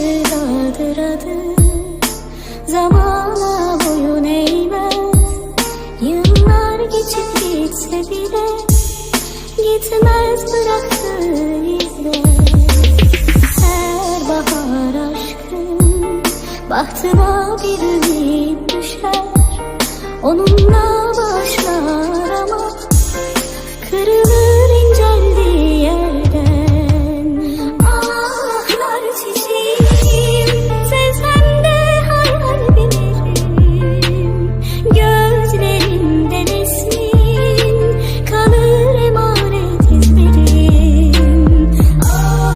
Sevdadır adı, zamana boyun eğmez. Yıllar geçip gitse bile gitmez bıraktığı izler. Her bahar aşkın bahtına bir ümit düşer. Onunla başlar ama kırılır.